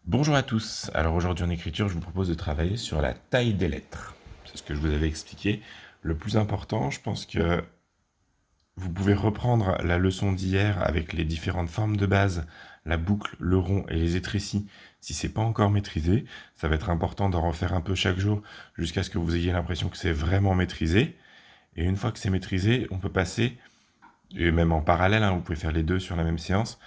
Bonjour à tous. Alors aujourd'hui en écriture, je vous propose de travailler sur la taille des lettres. C'est ce que je vous avais expliqué. Le plus important, je pense que vous pouvez reprendre la leçon d'hier avec les différentes formes de base, la boucle, le rond et les étrécis. Si c'est pas encore maîtrisé, ça va être important d'en refaire un peu chaque jour jusqu'à ce que vous ayez l'impression que c'est vraiment maîtrisé. Et une fois que c'est maîtrisé, on peut passer, et même en parallèle, hein, vous pouvez faire les deux sur la même séance,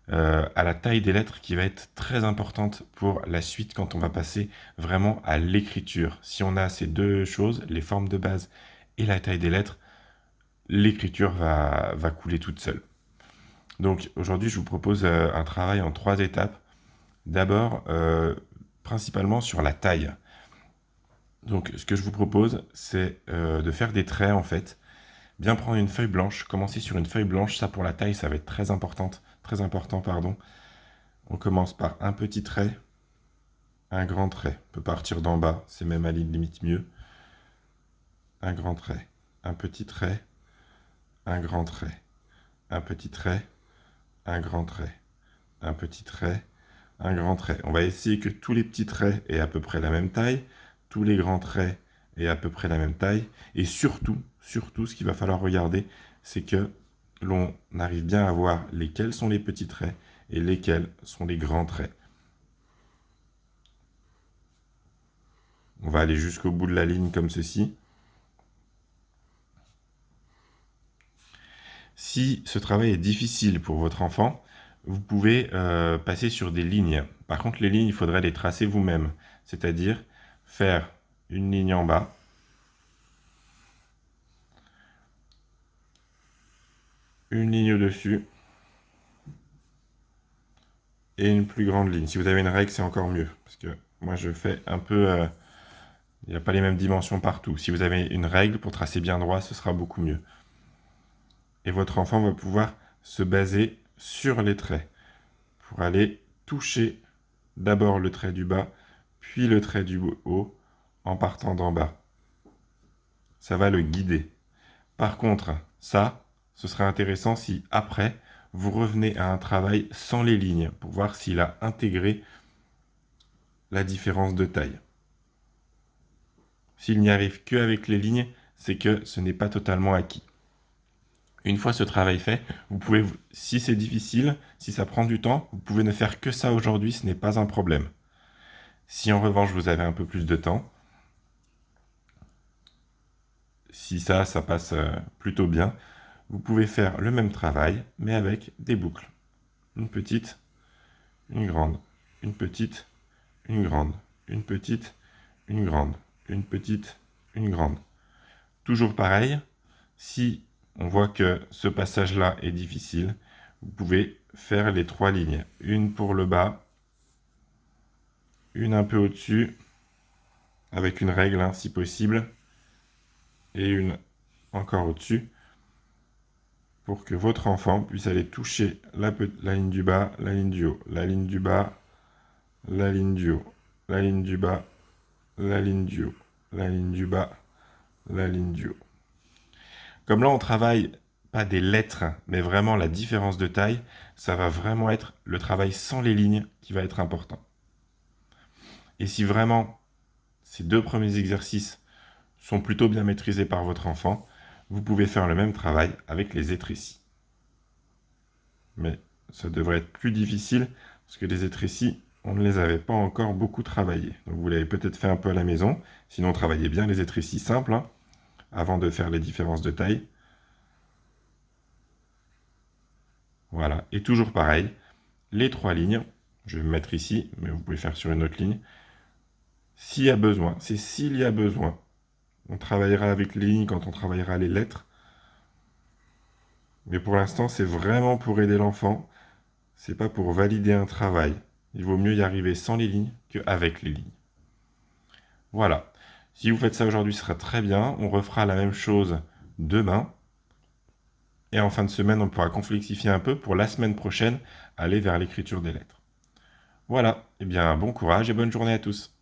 à la taille des lettres qui va être très importante pour la suite quand on va passer vraiment à l'écriture. Si on a ces deux choses, les formes de base et la taille des lettres, l'écriture va couler toute seule. Donc aujourd'hui, je vous propose un travail en 3 étapes. D'abord, principalement sur la taille. Donc ce que je vous propose, c'est de faire des traits en fait. Bien prendre une feuille blanche, commencer sur une feuille blanche, ça pour la taille, ça va être très important, pardon. On commence par un petit trait, un grand trait. On peut partir d'en bas, c'est même à la limite mieux. Un grand trait, un petit trait, un grand trait, un petit trait, un grand trait, un petit trait, un grand trait. On va essayer que tous les petits traits aient à peu près la même taille, tous les grands traits aient à peu près la même taille, et surtout, ce qu'il va falloir regarder, c'est que l'on arrive bien à voir lesquels sont les petits traits et lesquels sont les grands traits. On va aller jusqu'au bout de la ligne comme ceci. Si ce travail est difficile pour votre enfant, vous pouvez passer sur des lignes. Par contre, les lignes, il faudrait les tracer vous-même. C'est-à-dire faire une ligne en bas, une ligne au-dessus et une plus grande ligne. Si vous avez une règle, c'est encore mieux. Parce que moi, je fais un peu... il n'y a pas les mêmes dimensions partout. Si vous avez une règle pour tracer bien droit, ce sera beaucoup mieux. Et votre enfant va pouvoir se baser sur les traits pour aller toucher d'abord le trait du bas, puis le trait du haut, en partant d'en bas. Ça va le guider. Par contre, ça, ce serait intéressant si après, vous revenez à un travail sans les lignes, pour voir s'il a intégré la différence de taille. S'il n'y arrive qu'avec les lignes, c'est que ce n'est pas totalement acquis. Une fois ce travail fait, vous pouvez, si c'est difficile, si ça prend du temps, vous pouvez ne faire que ça aujourd'hui, ce n'est pas un problème. Si en revanche vous avez un peu plus de temps, si ça passe plutôt bien, vous pouvez faire le même travail, mais avec des boucles. Une petite, une grande, une petite, une grande, une petite, une grande, une petite, une grande. Toujours pareil, si on voit que ce passage-là est difficile, vous pouvez faire les 3 lignes. Une pour le bas, une un peu au-dessus, avec une règle hein, si possible, et une encore au-dessus, pour que votre enfant puisse aller toucher la ligne du bas, la ligne du haut, la ligne du bas, la ligne du haut, la ligne du bas, la ligne du haut, la ligne du bas, la ligne du haut. Comme là, on travaille pas des lettres, mais vraiment la différence de taille, ça va vraiment être le travail sans les lignes qui va être important. Et si vraiment ces 2 premiers exercices sont plutôt bien maîtrisés par votre enfant, vous pouvez faire le même travail avec les étrécis. Mais ça devrait être plus difficile parce que les étrécis, on ne les avait pas encore beaucoup travaillés. Donc vous l'avez peut-être fait un peu à la maison, sinon travaillez bien les étrécis simples hein, avant de faire les différences de taille. Voilà, et toujours pareil, les 3 lignes, je vais me mettre ici, mais vous pouvez faire sur une autre ligne. S'il y a besoin, c'est s'il y a besoin. On travaillera avec les lignes quand on travaillera les lettres. Mais pour l'instant, c'est vraiment pour aider l'enfant. C'est pas pour valider un travail. Il vaut mieux y arriver sans les lignes qu'avec les lignes. Voilà. Si vous faites ça aujourd'hui, ce sera très bien. On refera la même chose demain. Et en fin de semaine, on pourra complexifier un peu pour la semaine prochaine, aller vers l'écriture des lettres. Voilà. Eh bien, bon courage et bonne journée à tous.